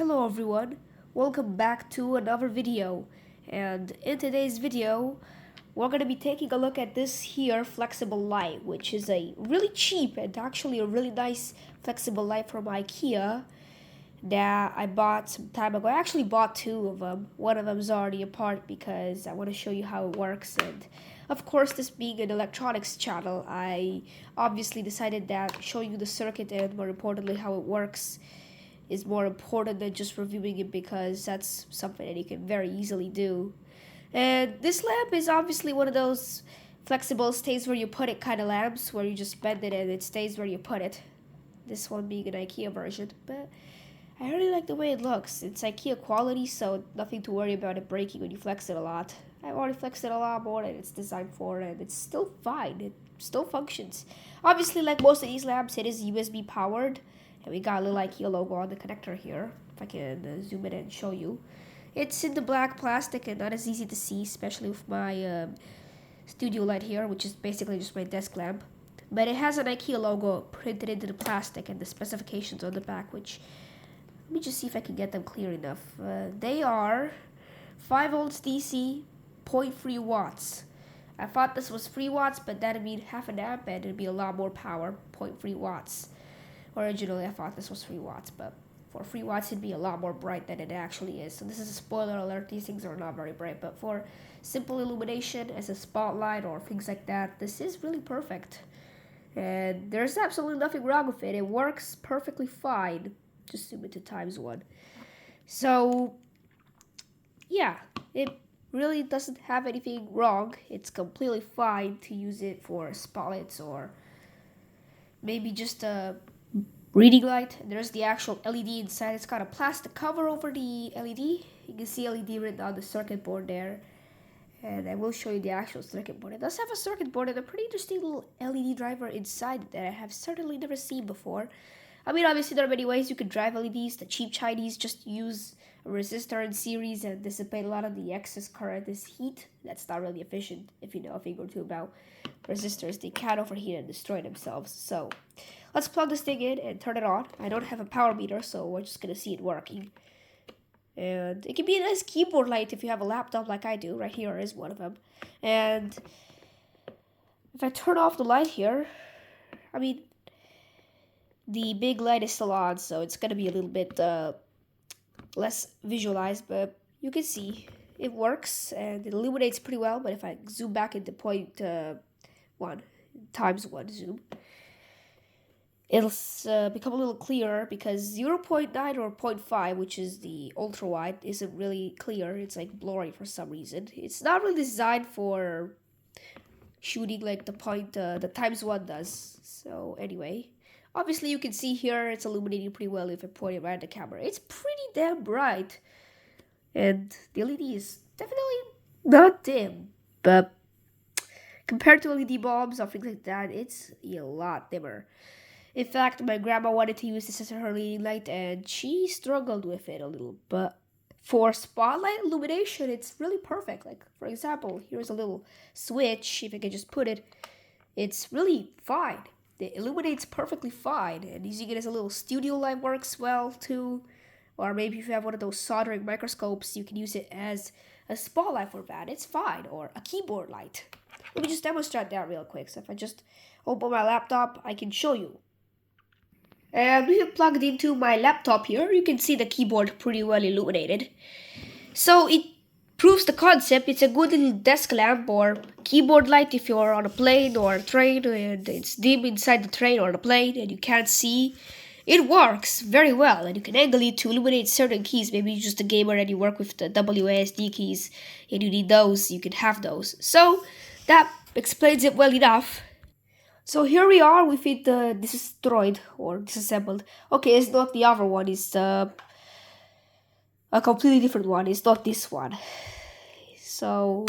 Hello everyone, welcome back to another video, and in today's video we're going to be taking a look at this here flexible light, which is a really cheap and actually a really nice flexible light from IKEA that I bought some time ago. I actually bought two of them. One of them is already apart because I want to show you how it works, and of course, this being an electronics channel, I obviously decided that showing you the circuit and more importantly how it works is more important than just reviewing it, because that's something that you can very easily do. And this lamp is obviously one of those flexible stays where you put it kind of lamps where you just bend it and it stays where you put it. This one being an IKEA version, but I really like the way it looks. It's IKEA quality, so nothing to worry about it breaking when you flex it a lot. I've already flexed it a lot more than it's designed for, and it's still fine. It still functions. Obviously, like most of these lamps, it is USB powered. And we got a little IKEA logo on the connector here. If I can zoom in and show you. It's in the black plastic and not as easy to see, especially with my studio light here, which is basically just my desk lamp. But it has an IKEA logo printed into the plastic and the specifications on the back, which, let me just see if I can get them clear enough. They are 5 volts DC, 0.3 watts. I thought this was 3 watts, but that'd be half an amp and it'd be a lot more power, 0.3 watts. Originally, I thought this was 3 watts, but for 3 watts, it'd be a lot more bright than it actually is. So this is a spoiler alert. These things are not very bright, but for simple illumination as a spotlight or things like that, this is really perfect. And there's absolutely nothing wrong with it. It works perfectly fine. Just zoom it to ×1. So, yeah, it really doesn't have anything wrong. It's completely fine to use it for spotlights or maybe just a reading light. There's the actual LED inside. It's got a plastic cover over the LED. You can see LED written on the circuit board there. And I will show you the actual circuit board. It does have a circuit board and a pretty interesting little LED driver inside that I have certainly never seen before. I mean, obviously there are many ways you could drive LEDs. The cheap Chinese just use a resistor in series and dissipate a lot of the excess current as heat. That's not really efficient if you know a thing or two about resistors. They can overheat and destroy themselves. So let's plug this thing in and turn it on. I don't have a power meter, so we're just going to see it working. And it can be a nice keyboard light if you have a laptop like I do. Right here is one of them. And if I turn off the light here, I mean, the big light is still on, so it's going to be a little bit less visualized, but you can see it works and it illuminates pretty well. But if I zoom back into ×1 zoom, it'll become a little clearer, because 0.9 or 0.5, which is the ultra wide, isn't really clear. It's like blurry for some reason. It's not really designed for shooting like the ×1 does. So anyway, obviously you can see here it's illuminating pretty well if I point it right at the camera. It's pretty damn bright, and the LED is definitely not dim, but compared to LED bulbs or things like that, it's a lot dimmer. In fact, my grandma wanted to use this as her leading light and she struggled with it a little, but for spotlight illumination, it's really perfect. Like, for example, here's a little switch. If I can just put it, it's really fine. It illuminates perfectly fine, and using it as a little studio light works well too. Or maybe if you have one of those soldering microscopes, you can use it as a spotlight for that. It's fine. Or a keyboard light. Let me just demonstrate that real quick. So if I just open my laptop, I can show you. And we have plugged into my laptop here. You can see the keyboard pretty well illuminated. So it proves the concept. It's a good little desk lamp or keyboard light if you're on a plane or a train and it's dim inside the train or the plane and you can't see. It works very well, and you can angle it to illuminate certain keys. Maybe you're just a gamer and you work with the WASD keys and you need those, you can have those. So that explains it well enough. So here we are with it destroyed or disassembled. Okay, it's not the other one, it's a completely different one. It's not this one. So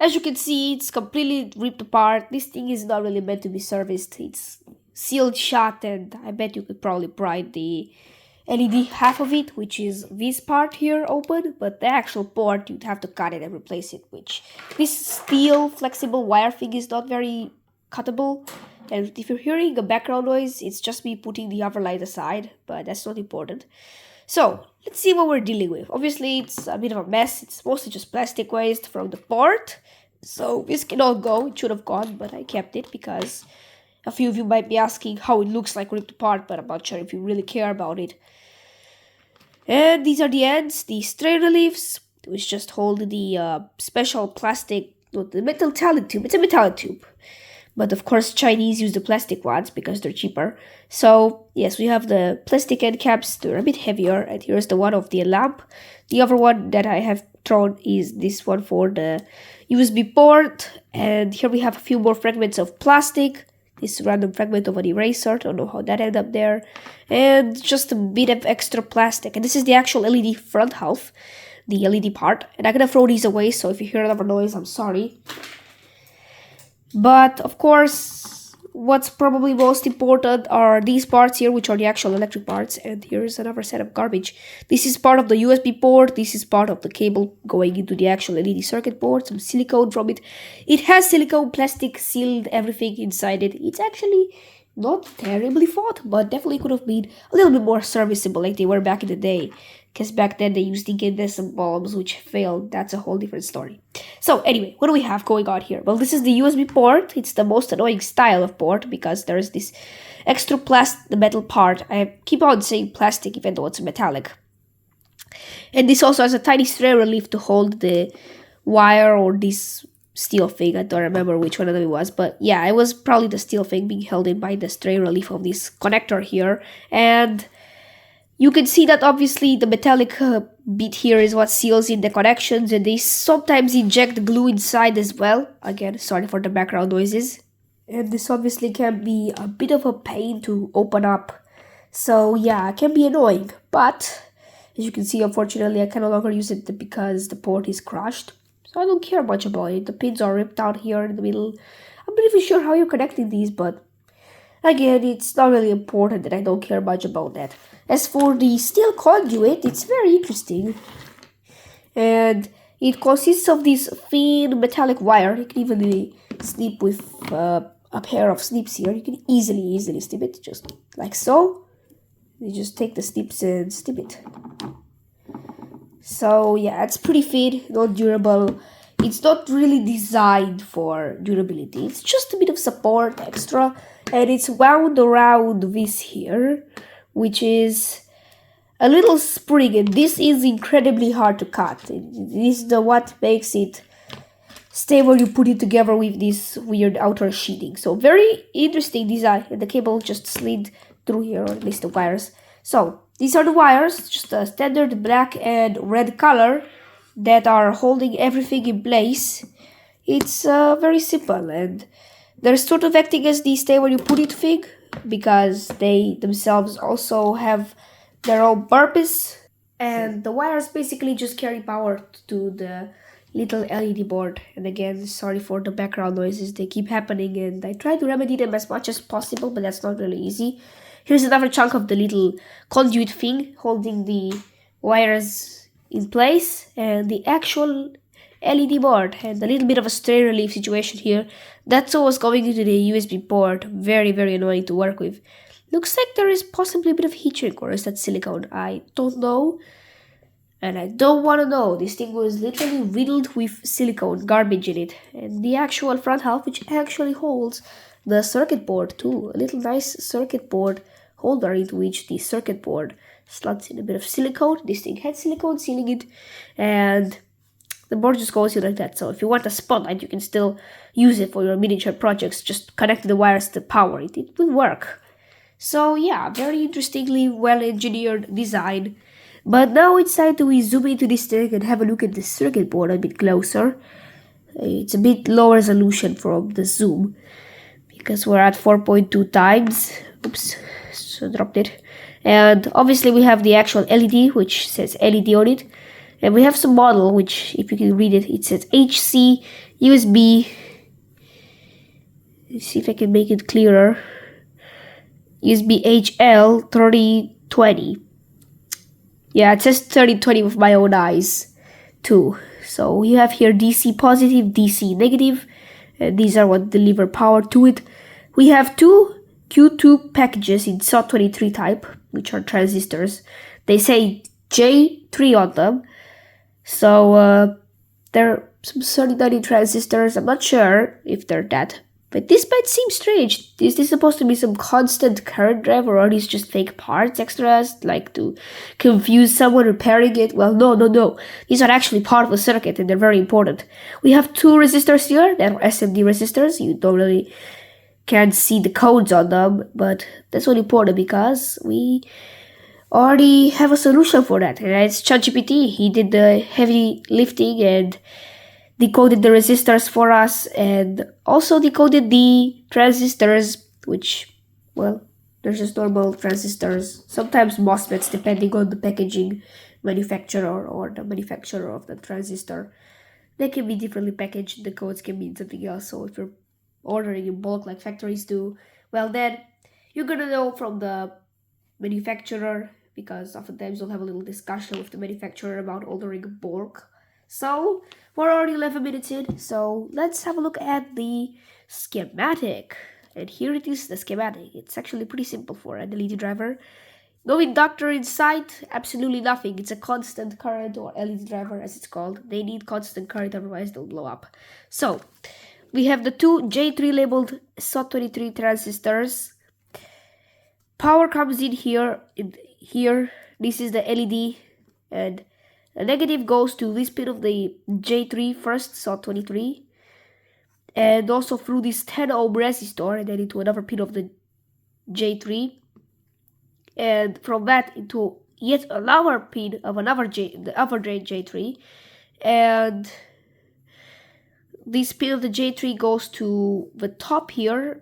as you can see, it's completely ripped apart. This thing is not really meant to be serviced. It's sealed shut, and I bet you could probably pry the LED half of it, which is this part here open, but the actual port you'd have to cut it and replace it, which this steel flexible wire thing is not very cuttable. And if you're hearing a background noise, it's just me putting the other light aside, but that's not important. So, let's see what we're dealing with. Obviously, it's a bit of a mess. It's mostly just plastic waste from the port. So, this cannot go. It should have gone, but I kept it because a few of you might be asking how it looks like ripped apart, but I'm not sure if you really care about it. And these are the ends, the stray reliefs, which just hold the special plastic, not the metallic tube. It's a metallic tube. But of course, Chinese use the plastic ones because they're cheaper. So, yes, we have the plastic end caps. They're a bit heavier. And here's the one of the lamp. The other one that I have thrown is this one for the USB port. And here we have a few more fragments of plastic. This random fragment of an eraser. Don't know how that ended up there. And just a bit of extra plastic. And this is the actual LED front half. The LED part. And I'm going to throw these away. So if you hear another noise, I'm sorry. But, of course, what's probably most important are these parts here, which are the actual electric parts. And here's another set of garbage. This is part of the USB port. This is part of the cable going into the actual LED circuit board. Some silicone from it. It has silicone plastic sealed everything inside it. It's actually not terribly thought, but definitely could have been a little bit more serviceable like they were back in the day. Because back then they used incandescent bulbs which failed. That's a whole different story. So anyway, what do we have going on here? Well, this is the USB port. It's the most annoying style of port because there's this extra the metal part. I keep on saying plastic even though it's metallic. And this also has a tiny stray relief to hold the wire or this steel thing. I don't remember which one of them it was. But yeah, it was probably the steel thing being held in by the stray relief of this connector here. And you can see that obviously the metallic bit here is what seals in the connections, and they sometimes inject glue inside as well. Again, sorry for the background noises. And this obviously can be a bit of a pain to open up. So yeah, it can be annoying. But as you can see, unfortunately, I can no longer use it because the port is crushed. So I don't care much about it. The pins are ripped out here in the middle. I'm not even sure how you're connecting these, but again, it's not really important that I don't care much about that. As for the steel conduit, it's very interesting. And it consists of this thin metallic wire. You can even snip with a pair of snips here. You can easily snip it, just like so. You just take the snips and snip it. So yeah, it's pretty thin, not durable. It's not really designed for durability. It's just a bit of support extra. And it's wound around this here, which is a little spring, and this is incredibly hard to cut. This is what makes it stay where you put it together with this weird outer sheeting. So very interesting design, and the cable just slid through here, or at least the wires. So these are the wires, just a standard black and red color that are holding everything in place. It's very simple, and they're sort of acting as the stay where you put it thing, because they themselves also have their own purpose. And the wires basically just carry power to the little LED board. And again, sorry for the background noises, they keep happening and I try to remedy them as much as possible, but that's not really easy. Here's another chunk of the little conduit thing holding the wires in place, and the actual LED board, and a little bit of a stray relief situation here. That's what was going into the USB port. Very, very annoying to work with. Looks like there is possibly a bit of heat shrink, or is that silicone? I don't know. And I don't want to know. This thing was literally riddled with silicone garbage in it. And the actual front half, which actually holds the circuit board too. A little nice circuit board holder into which the circuit board slots in a bit of silicone. This thing had silicone sealing it. And the board just goes in like that. So if you want a spotlight, you can still use it for your miniature projects. Just connect the wires to power it. It will work. So yeah, very interestingly well-engineered design. But now it's time to zoom into this thing and have a look at the circuit board a bit closer. It's a bit low resolution from the zoom, because we're at 4.2 times. Oops, so dropped it. And obviously we have the actual LED, which says LED on it. And we have some model, which, if you can read it, it says HC USB. Let's see if I can make it clearer. USB HL 3020. Yeah, it says 3020 with my own eyes too. So we have here DC positive, DC negative. And these are what deliver power to it. We have two Q2 packages in SOT23 type, which are transistors. They say J3 on them. So there are some 30 transistors. I'm not sure if they're that. But this might seem strange. Is this supposed to be some constant current driver, or are these just fake parts extras, like to confuse someone repairing it? Well, no. These are actually part of the circuit and they're very important. We have two resistors here that are SMD resistors. You don't really can't see the codes on them, but that's not important because we already have a solution for that. And it's ChatGPT. He did the heavy lifting and decoded the resistors for us and also decoded the transistors, which, well, they're just normal transistors. Sometimes MOSFETs, depending on the packaging manufacturer or the manufacturer of the transistor. They can be differently packaged. The codes can mean something else. So if you're ordering in bulk like factories do, well, then you're gonna know from the manufacturer, because oftentimes we'll have a little discussion with the manufacturer about ordering in bulk. So we're already 11 minutes in, so let's have a look at the schematic. And here it is, the schematic. It's actually pretty simple for an LED driver. No inductor inside, absolutely nothing. It's a constant current, or LED driver as it's called. They need constant current, otherwise they'll blow up. So we have the two J3 labeled SOT23 transistors. Power comes in here. This is the LED, and the negative goes to this pin of the J3 first, SOT23, and also through this 10 ohm resistor, and then into another pin of the J3, and from that into yet another pin of the other J3, and this pin of the J3 goes to the top here,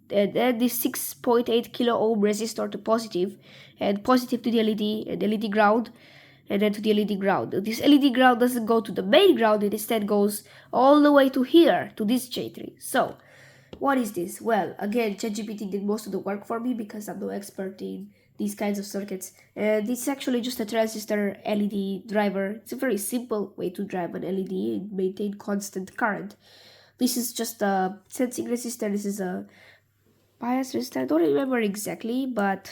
and then this 6.8 kilo ohm resistor to positive, and positive to the LED, and LED ground, and then to the LED ground. This LED ground doesn't go to the main ground, it instead goes all the way to here, to this J3. So what is this? Well, again, ChatGPT did most of the work for me because I'm no expert in these kinds of circuits. And this is actually just a transistor LED driver. It's a very simple way to drive an LED and maintain constant current. This is just a sensing resistor. This is a bias resistor. I don't remember exactly, but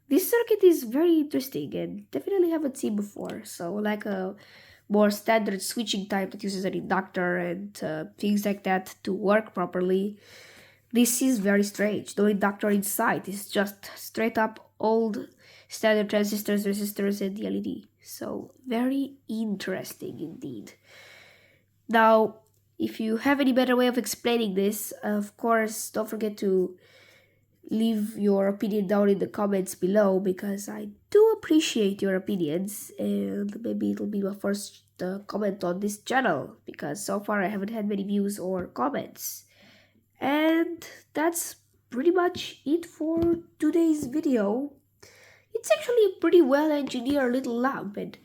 this circuit is very interesting and definitely haven't seen before. So like a more standard switching type that uses an inductor and things like that to work properly. This is very strange. No inductor inside. It's just straight up old standard transistors, resistors, and the LED. So very interesting indeed. Now, if you have any better way of explaining this, of course, don't forget to leave your opinion down in the comments below, because I do appreciate your opinions, and maybe it'll be my first comment on this channel, because so far I haven't had many views or comments. And that's pretty much it for today's video. It's actually a pretty well engineered little lamp and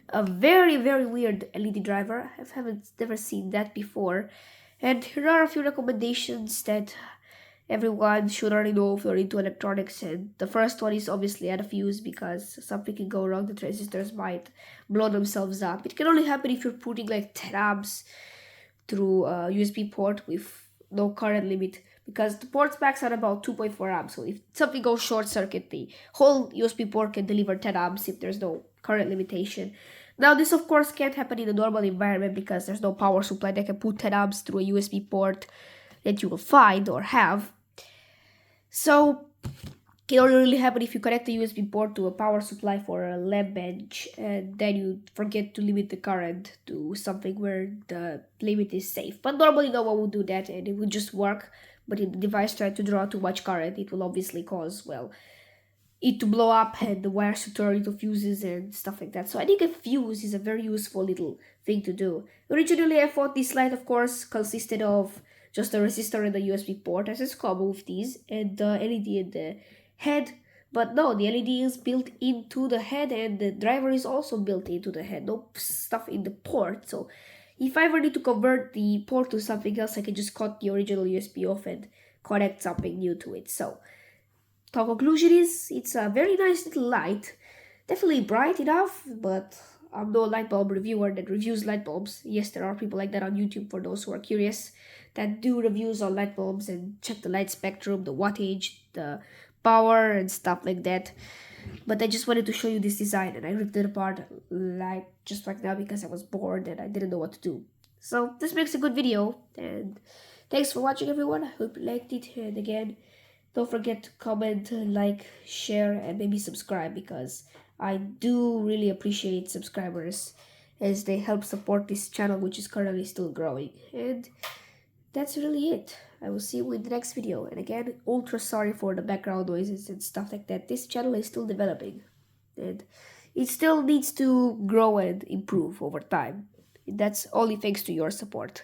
a very weird LED driver. I haven't never seen that before. And here are a few recommendations that everyone should already know if you're into electronics. And the first one is obviously add a fuse, because something can go wrong. The transistors might blow themselves up. It can only happen if you're putting like 10 amps through a USB port with no current limit, because the port specs are about 2.4 amps. So if something goes short circuit, the whole USB port can deliver 10 amps if there's no current limitation. Now this of course can't happen in a normal environment, because there's no power supply that can put 10 amps through a USB port that you will find or have. So it can only really happen if you connect the USB port to a power supply for a lab bench, and then you forget to limit the current to something where the limit is safe. But normally no one would do that, and it would just work. But if the device tried to draw too much current, it will obviously cause, well, it to blow up and the wires to turn into fuses and stuff like that. So I think a fuse is a very useful little thing to do. Originally I thought this light, of course, consisted of just a resistor and the USB port, as is common with these, and the LED in the head. But no, the LED is built into the head, and the driver is also built into the head. No stuff in the port. So if I ever need to convert the port to something else, I can just cut the original USB off and connect something new to it. So the conclusion is, it's a very nice little light. Definitely bright enough, but I'm no light bulb reviewer that reviews light bulbs. Yes, there are people like that on YouTube, for those who are curious. that do reviews on light bulbs and check the light spectrum, the wattage, the power, and stuff like that. But I just wanted to show you this design, and I ripped it apart like just right now because I was bored and I didn't know what to do. So this makes a good video, and thanks for watching, everyone. I hope you liked it, and again, don't forget to comment, like, share, and maybe subscribe, because I do really appreciate subscribers as they help support this channel, which is currently still growing. And that's really it. I will see you in the next video. And again, ultra sorry for the background noises and stuff like that. This channel is still developing, and it still needs to grow and improve over time. That's only thanks to your support.